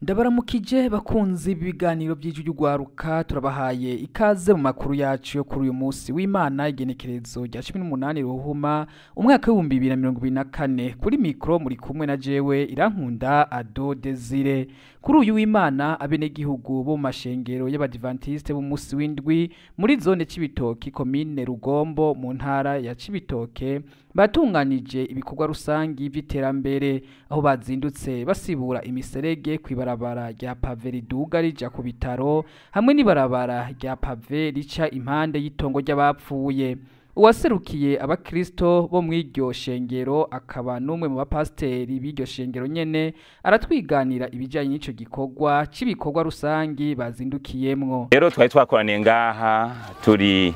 Ndabaramukije bakunzi b'ibiganiro by'ijwi ry'ugwaruka turabahaye ikaze mu makuru yacu yo kuri uyu munsi w'Imana igenekerezo rya 18 Ruhuma umwaka wa 2024 kuri mikro muri kumwe na jewe Irankunda Ado Desire kuri uyu w'Imana abenegihugu bo mu mashengero y'abadivantiste bo musi w'indwi muri zone Cibitoke komine Rugombo mu ntara ya Cibitoke batunganije ibikorwa rusangi vy'iterambere aho bazindutse basibura imiserege kwibarabara rya pave riduga rija ku bitaro hamwe n'ibarabara rya pave rica impande y'itongo ry'abapfuye. Uwaserukiye abakristo bo mw'iryo shengero akaba numwe mu bapasteri b'iryo shengero nyene aratwiganira ibijanye n'ico gikorwa c'ibikorwa rusangi bazindukiyemwo. Rero twari twakoraniye ngaha turi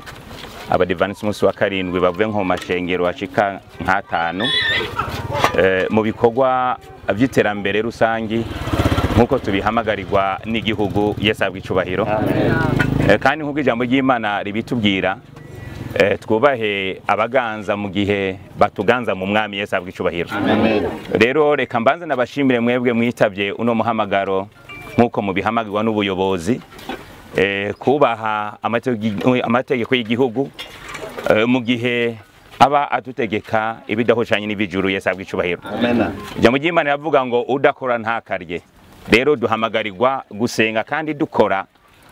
abadivantiste musi wa karindwi bavuye nko mu mashengero ashika nk'atanu mu bikorwa vy'iterambere rusangi nkuko tubihamagarirwa n'igihugu Yesu abw'icubahiro. Kandi nk'uko ijambo ry'Imana ribitubwira twubahe abaganza mu gihe batuganza mu mwami Yesu abw'icubahiro. Rero reka mbanze nabashimire mwebwe mwitavye uno muhamagaro nkuko mubihamagirwa n'ubuyobozi kubaha amategeko y'igihugu mu gihe aba adutegeka ibidahushanye n'ibijuru Yesu abw'icubahiro. Ijambo ry'Imana yavuga ngo udakora ntakarye. Rero duhamagarirwa gusenga kandi dukora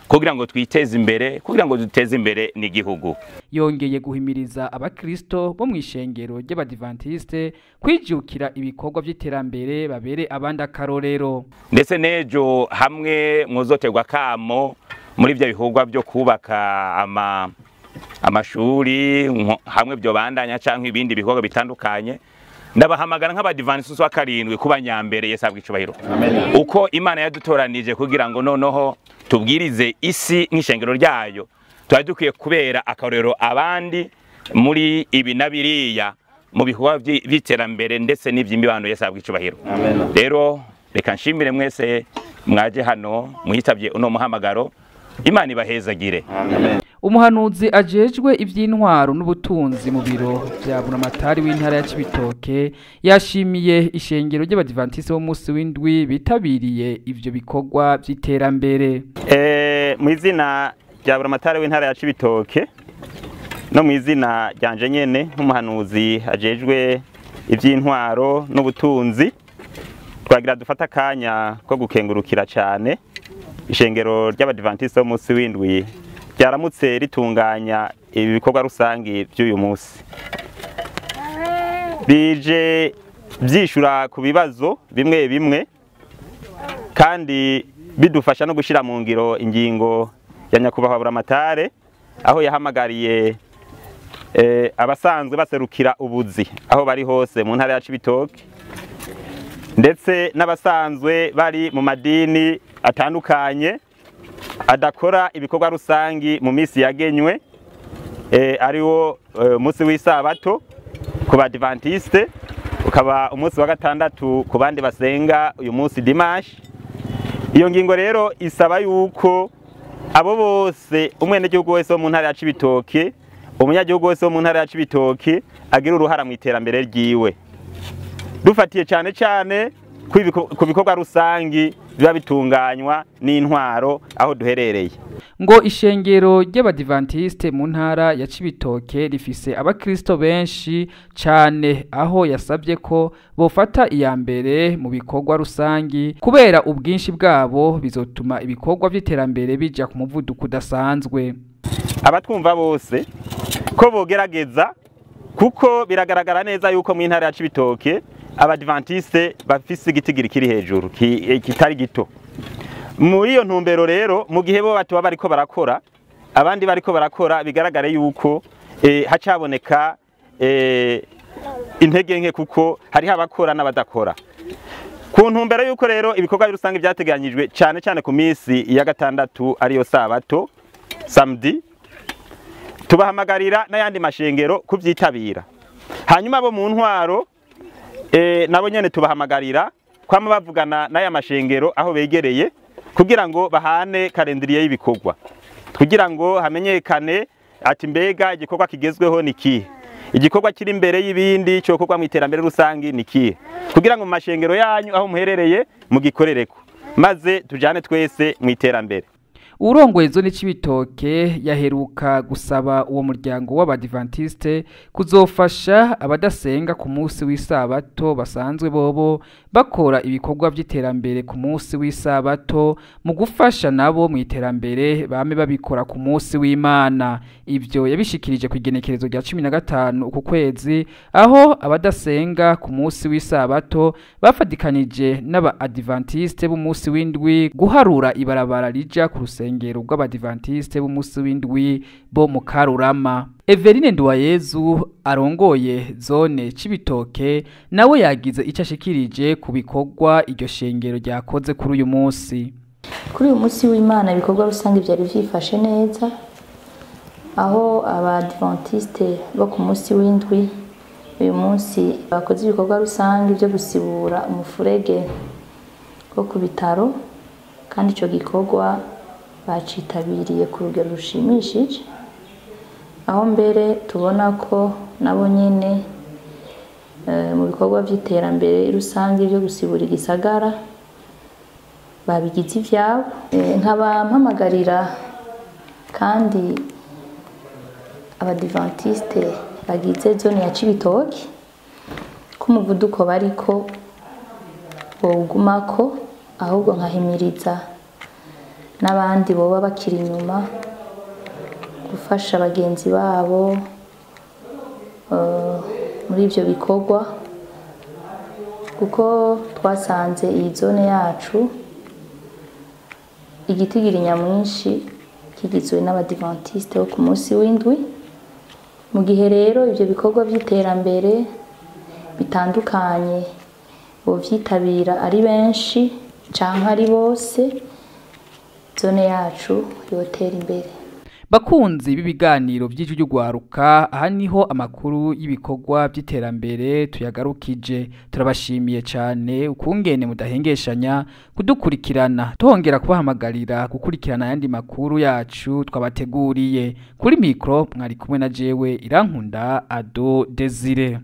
kugira ngo twiteze imbere, kugira ngo duteze imbere n'igihugu. Yongeye guhimiriza abakristo bo mw'ishengero ry'abadivantiste kwijukira ibikorwa vy'iterambere babere abandi akarorero. Ndetse nejo hamwe mwozoterwa kamo muri ivyo bikorwa byo kubaka amashuri hamwe byo bandanya canke ibindi bikorwa bitandukanye, ndabahamagara nk'abadivantiste wa karindwi kuba nyambere Yesu abw'icubahiro. Uko Imana yadutoranije kugira ngo noneho tubwirize isi nk'ishengero ryayo, twari dukwiye kubera akarorero abandi muri ibi na biriya mu bikorwa vy'iterambere ndetse n'ivy'imibano Yesu abw'icubahiro. Rero reka nshimire mwese mwaje hano muhitavye uno muhamagaro. Imana ibahezagire. Umuhanuzi ajejwe ivy'intwaro n'ubutunzi mu biro vya Buramatari w'intara ya Cibitoke yashimiye ishengero ry'abadivantiste bo musi w'indwi bitabiriye ivyo bikorwa vy'iterambere. Mu izina rya Buramatari w'intara ya Cibitoke no mu izina ryanje nyene nk'umuhanuzi ajejwe ivy'intwaro n'ubutunzi twagira dufata akanya ko gukengurukira cane ishengero ry'abadivantiste bo musi w'indwi ryaramutse ritunganya ibikorwa rusangi by'uyu munsi. Bije byishura ku bibazo bimwe bimwe kandi bidufasha no gushira mu ngiro ingingo ya nyakubahwa Buramatare aho yahamagariye abasanzwe baserukira ubuzi aho bari hose mu ntara ya Cibitoke ndetse n'abasanzwe bari mu madini atandukanye adakora ibikorwa rusangi mu misi yagenywe ariwo musi w'isabato ku badivantiste, ukaba umunsi wa gatandatu ku bandi basenga uyu munsi dimanche. Iyo ngingo rero isaba yuko abo bose umwenegihugu wese wo mu ntara ya Cibitoke, umunyagihugu wese wo mu ntara ya Cibitoke agira uruhara mu iterambere ryiwe, dufatiye cyane cyane ku bikorwa rusangi biba bitunganywa n'intwaro aho duherereye. Ngo ishengero ry'abadivantiste mu ntara ya Cibitoke rifise abakristo benshi cane aho yasabye ko bofata iyambere mu bikorwa rusangi kubera ubwinshi bwabo bizotuma ibikorwa vy'iterambere bija ku muvuduko udasanzwe. Abatwumva bose ko bogerageza kuko biragaragara neza yuko mu ntara ya Cibitoke abadivantiste bafise igitigiri kiri hejuru kitari gito. Muri iyo ntumbero rero mu gihe bo batuba bariko barakora abandi bariko barakora bigaragare yuko hacaboneka intege nke kuko hari abakora n'abadakora. Ku ntumbero yuko rero ibikorwa rusange byateganyijwe cyane cyane ku misi ya gatandatu ariyo sabato samedi, tubahamagarira n'ayandi mashengero kuvyitabira. Hanyuma bo mu ntwaro nabo nyene tubahamagarira kwama bavugana n'aya mashengero aho begereye kugira ngo bahane kalendriye y'ibikorwa, kugira ngo hamenyekane ati mbega igikorwa kigezweho niki, igikorwa kiri imbere y'ibindi cyo korwa mu iterambere rusangi niki, kugira ngo mu mashengero yanyu aho muherereye mugikorereko. maze tujane twese mu iterambere. Urongoye zone Cibitoke yaheruka gusaba uwo muryango w'abadivantiste kuzofasha abadasenga ku munsi w'isabato basanzwe bobo bakora ibikorwa by'iterambere ku munsi w'isabato mu gufasha nabo mu iterambere bame babikora ku munsi w'Imana. Ivyo yabishikirije ku igenekerezo rya 15 uku kwezi, aho abadasenga ku munsi w'isabato bafadikanije n'aba adventiste b'umunsi w'indwi guharura ibarabara rija ku rusengero rw'abadivantiste b'umunsi w'indwi bo mu Karurama. Everine Nduwayezu arongoye zone Cibitoke nawe yagize icyo ashikirije ku bikorwa iryo shengero ryakoze kuri uyu munsi. Kuri uyu munsi w'Imana ibikorwa rusange byari vyifashe neza, aho abadventiste bo ku munsi w'indwi uyu munsi bakoze ibikorwa rusange byo gusibura umufurege wo ku bitaro, kandi ico gikorwa bacitabiriye ku rugero rushimishije, aho mbere tubona ko nabo nyene mu bikorwa by'iterambere rusange byo gusibura igisagara babigize ivyabo. Nkaba mpamagarira kandi abadivantiste bagize zone ya Cibitoke ko umuvuduko bariko bowugumako, ahubwo nkahimiriza n'abandi boba bakiri inyuma gufasha bagenzi babo muri ivyo bikorwa, kuko twasanze iyi zone yacu igitigiri nyamwinshi kigizwe n'abadivantiste bo ku munsi w'indwi. Mu gihe rero ivyo bikorwa by'iterambere bitandukanye bo vyitabira ari benshi canke ari bose, zone yacu yotera imbere. Bakunzi b'ibiganiro by'ijwi ry'ugwaruka, aha niho amakuru y'ibikorwa by'iterambere tuyagarukije. Turabashimiye cyane ukungene mudahengeshanya kudukurikirana, tuhongera kubahamagarira gukurikirana yandi makuru yacu twabateguriye. Kuri mikro mwari kumwe na jewe Irankunda Ado Desire.